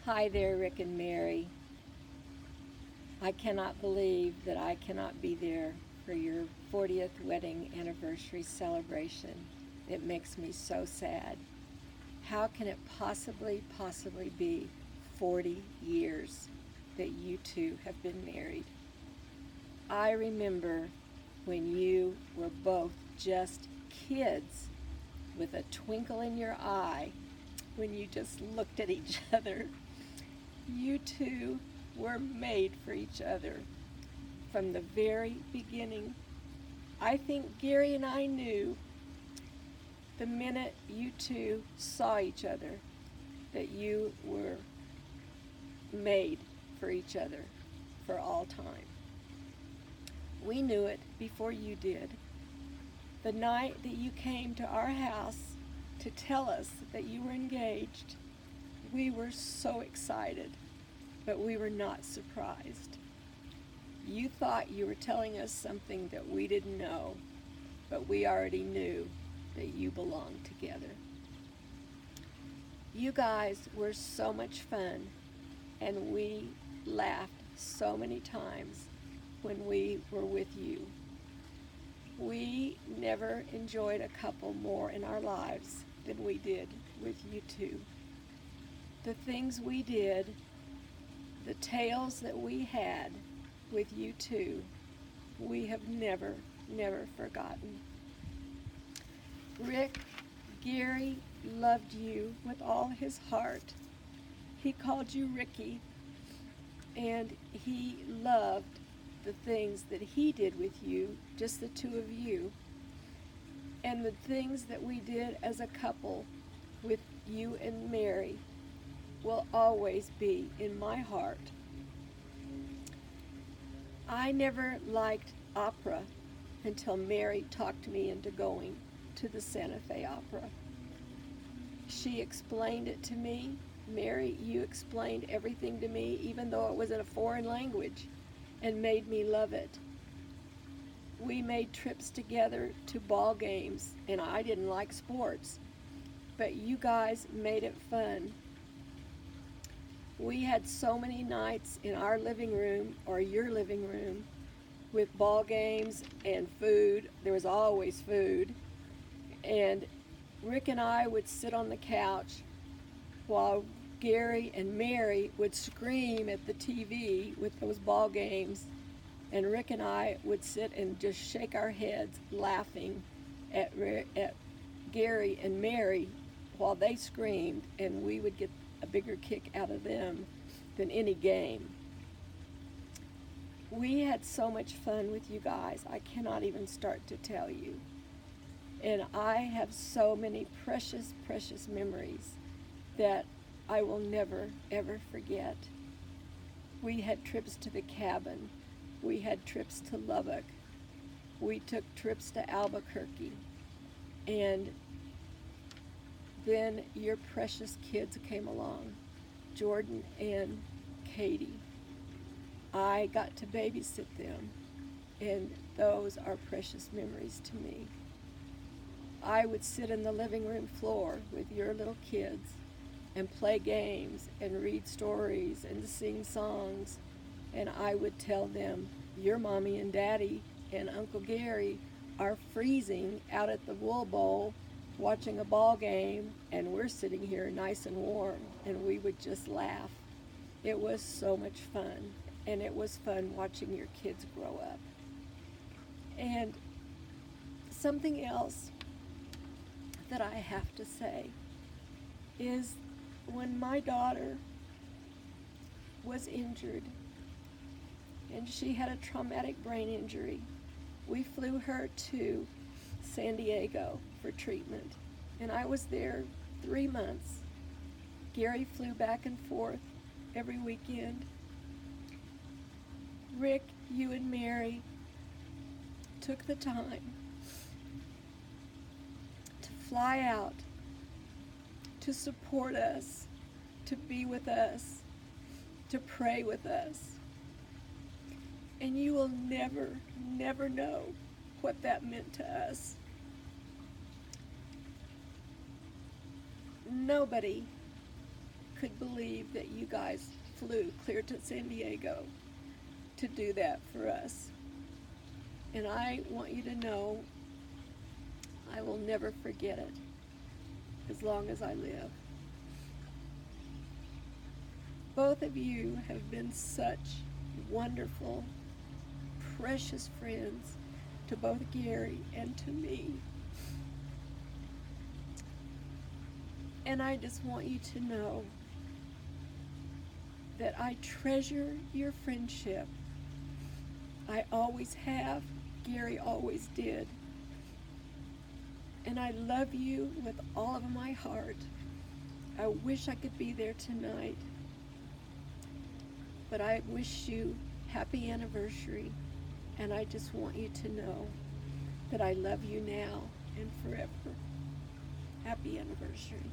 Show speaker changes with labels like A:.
A: Hi there, Rick and Mary. I cannot believe that I cannot be there for your 40th wedding anniversary celebration. It makes me so sad. How can it possibly be 40 years that you two have been married? I remember when you were both just kids with a twinkle in your eye when you just looked at each other. You two were made for each other from the very beginning. I think Gary and I knew the minute you two saw each other that you were made for each other for all time. We knew it before you did. The night that you came to our house to tell us that you were engaged, we were so excited, but we were not surprised. You thought you were telling us something that we didn't know, but we already knew that you belonged together. You guys were so much fun, and we laughed so many times when we were with you. We never enjoyed a couple more in our lives than we did with you two. The things we did, the tales that we had with you two, we have never forgotten. Rick, Gary loved you with all his heart. He called you Ricky, and he loved the things that he did with you, just the two of you, and the things that we did as a couple with you and Mary will always be in my heart. I never liked opera until Mary talked me into going to the Santa Fe Opera. She explained it to me. Mary, you explained everything to me, even though it was in a foreign language, and made me love it. We made trips together to ball games, and I didn't like sports, but you guys made it fun. We had so many nights in our living room or your living room with ball games and food. There was always food. And Rick and I would sit on the couch while Gary and Mary would scream at the TV with those ball games. And Rick and I would sit and just shake our heads laughing at Gary and Mary while they screamed, and we would get a bigger kick out of them than any game. We had so much fun with you guys, I cannot even start to tell you. And I have so many precious memories that I will never, ever forget. We had trips to the cabin. We had trips to Lubbock. We took trips to Albuquerque. And then your precious kids came along, Jordan and Cathey. I got to babysit them, and those are precious memories to me. I would sit in the living room floor with your little kids and play games and read stories and sing songs, and I would tell them, your mommy and daddy and Uncle Gary are freezing out at the Wool Bowl watching a ball game, and we're sitting here nice and warm, and we would just laugh. It was so much fun, and it was fun watching your kids grow up. And something else that I have to say is when my daughter was injured and she had a traumatic brain injury, we flew her to San Diego for treatment, and I was there 3 months. Gary flew back and forth every weekend. Rick, you and Mary took the time to fly out, to support us, to be with us, to pray with us. And you will never know what that meant to us. Nobody could believe that you guys flew clear to San Diego to do that for us. And I want you to know I will never forget it as long as I live. Both of you have been such wonderful, precious friends to both Gary and to me. And I just want you to know that I treasure your friendship. I always have. Gary always did. And I love you with all of my heart. I wish I could be there tonight. But I wish you happy anniversary. And I just want you to know that I love you now and forever. Happy anniversary.